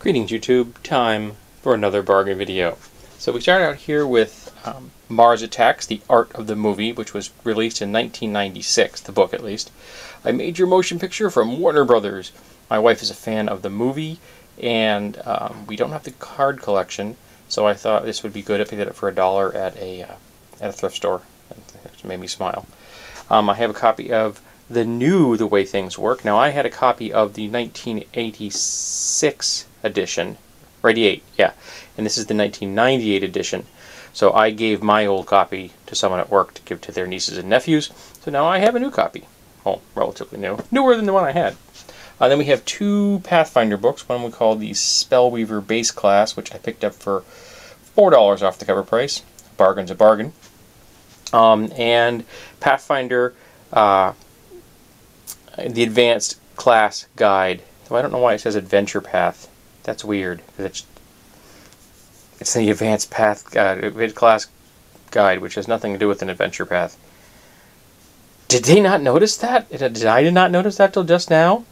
Greetings YouTube, time for another bargain video. So we start out here with Mars Attacks, The Art of the Movie, which was released in 1996, the book at least. A major motion picture from Warner Brothers. My wife is a fan of the movie, and we don't have the card collection, so I thought this would be good if I did it for $1 at a thrift store. It made me smile. I have a copy of The Way Things Work. Now I had a copy of the 1986 edition, or 88, yeah, and this is the 1998 edition. So I gave my old copy to someone at work to give to their nieces and nephews. So now I have a new copy. Well, relatively new. Newer than the one I had. Then we have two Pathfinder books. One we call the Spellweaver Base Class, which I picked up for $4 off the cover price. Bargain's a bargain. And Pathfinder, the Advanced Class Guide. So I don't know why it says Adventure Path. That's weird, because it's the Advanced Class Guide, which has nothing to do with an adventure path. Did they not notice that? I did not notice that till just now?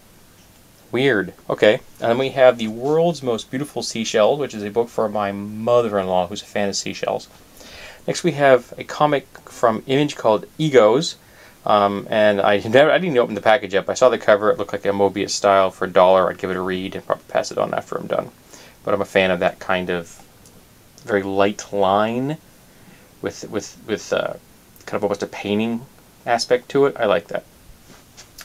Weird. Okay. And then we have The World's Most Beautiful Seashells, which is a book for my mother-in-law, who's a fan of seashells. Next we have a comic from Image called Egos. And I didn't open the package up. I saw the cover. It looked like a Mobius style for $1. I'd give it a read and probably pass it on after I'm done. But I'm a fan of that kind of very light line with kind of almost a painting aspect to it. I like that.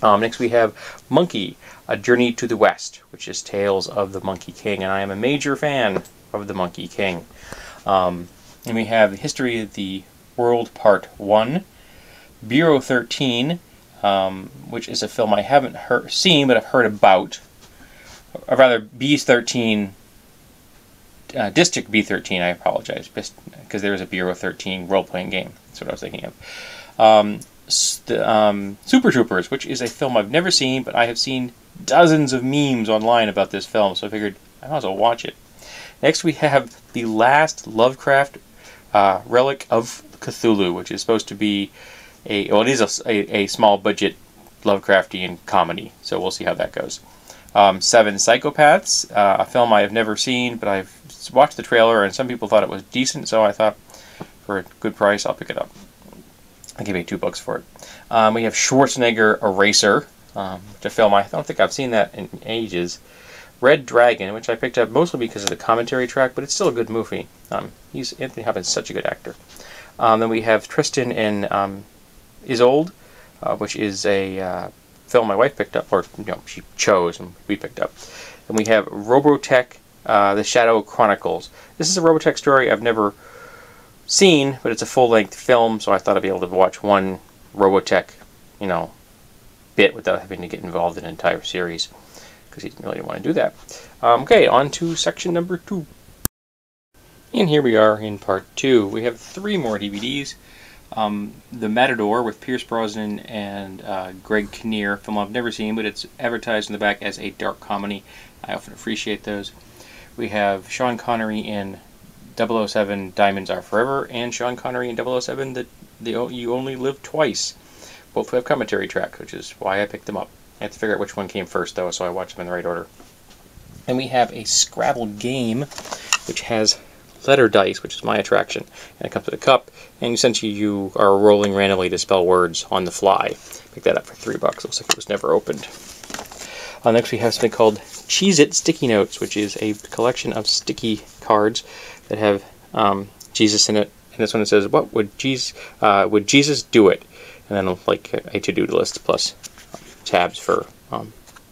Next we have Monkey, A Journey to the West, which is Tales of the Monkey King, and I am a major fan of the Monkey King. And we have History of the World Part 1. Bureau 13, which is a film I haven't seen, but I've heard about. Or rather, B13, District B13, I apologize, because there is a Bureau 13 role-playing game. That's what I was thinking of. Super Troopers, which is a film I've never seen, but I have seen dozens of memes online about this film, so I figured I might as well watch it. Next we have The Last Lovecraft Relic of Cthulhu, which is supposed to be it is a small budget Lovecraftian comedy, so we'll see how that goes. Seven Psychopaths, a film I have never seen, but I've watched the trailer and some people thought it was decent, so I thought for a good price I'll pick it up. I gave $2 for it. We have Schwarzenegger Eraser, which a film I don't think I've seen that in ages. Red Dragon, which I picked up mostly because of the commentary track, but it's still a good movie. Anthony Hopkins is such a good actor. Then we have Tristan and Isolde, which is a film my wife picked up, or she chose and we picked up. And we have Robotech, The Shadow Chronicles. This is a Robotech story I've never seen, but it's a full-length film, so I thought I'd be able to watch one Robotech, bit without having to get involved in an entire series, because he didn't really want to do that. Okay, on to section number 2. And here we are in part 2. We have 3 more DVDs. The Matador with Pierce Brosnan and Greg Kinnear, a film I've never seen, but it's advertised in the back as a dark comedy. I often appreciate those. We have Sean Connery in 007 Diamonds Are Forever, and Sean Connery in 007 You Only Live Twice. Both have commentary track, which is why I picked them up. I have to figure out which one came first, though, so I watched them in the right order. And we have a Scrabble game, which has letter dice, which is my attraction, and it comes with a cup, and essentially you are rolling randomly to spell words on the fly. Pick that up for $3. Looks like it was never opened. Next we have something called Cheez-It Sticky Notes, which is a collection of sticky cards that have Jesus in it, and this one it says, "What would Jesus do it?" And then like a to-do list plus tabs for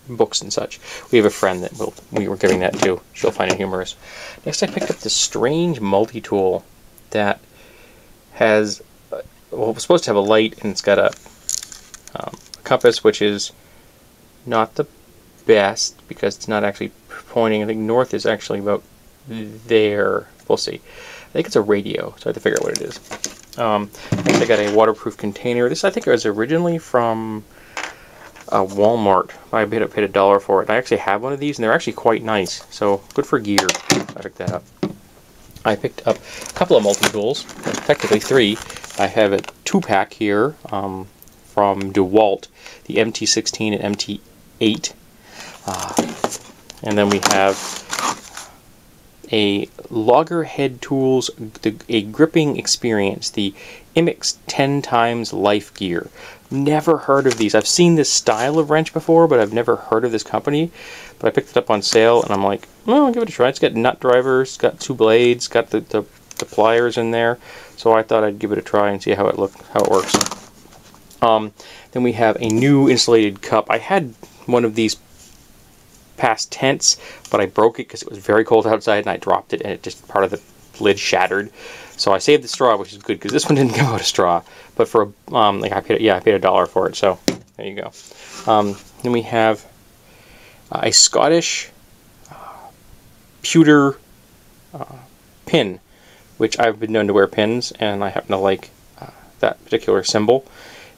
books and such. We have a friend that we were giving that to. She'll find it humorous. Next I picked up this strange multi-tool that has, it's supposed to have a light, and it's got a compass, which is not the best because it's not actually pointing. I think north is actually about there. We'll see. I think it's a radio, so I have to figure out what it is. Next I got a waterproof container. This I think was originally from Walmart. I paid $1 for it. I actually have one of these, and they're actually quite nice. So good for gear. I picked that up. I picked up a couple of multi-tools, technically 3. I have a 2-pack here from DeWalt, the MT16 and MT8. And then we have a Loggerhead Tools, a gripping experience, the Immix 10 times Life Gear. Never heard of these. I've seen this style of wrench before, but I've never heard of this company. But I picked it up on sale, and I'm like, well, I'll give it a try. It's got nut drivers, it's got 2 blades, got the pliers in there. So I thought I'd give it a try and see how it works. Then we have a new insulated cup. I had one of these past tense, but I broke it because it was very cold outside, and I dropped it, and it just, part of the lid shattered. So I saved the straw, which is good because this one didn't come out a straw. But for like I paid $1 for it. So there you go. Then we have a Scottish pewter pin, which I've been known to wear pins, and I happen to like that particular symbol,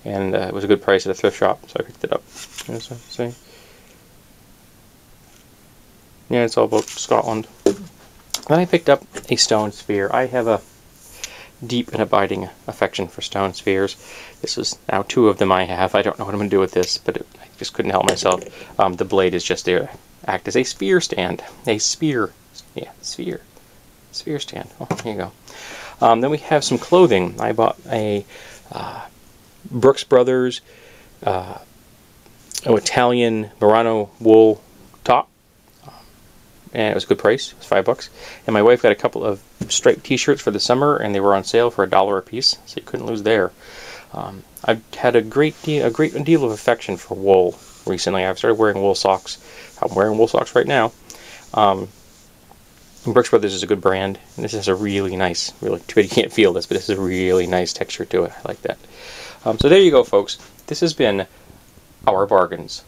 and it was a good price at a thrift shop, so I picked it up. See? Yeah, it's all about Scotland. Then I picked up a stone sphere. I have a deep and abiding affection for stone spheres. This is now 2 of them I have. I don't know what I'm going to do with this, but I just couldn't help myself. The blade is just there to act as a spear stand. A spear. Yeah, sphere. Sphere stand. Oh, here you go. Then we have some clothing. I bought a Brooks Brothers Italian Murano wool top. And it was a good price. It was $5. And my wife got a couple of striped t-shirts for the summer, and they were on sale for $1 a piece, so you couldn't lose there. I've had a great deal of affection for wool recently. I've started wearing wool socks. I'm wearing wool socks right now. Brooks Brothers is a good brand, and this has a really nice, too bad you can't feel this, but this is a really nice texture to it. I like that. So there you go, folks. This has been Our Bargains.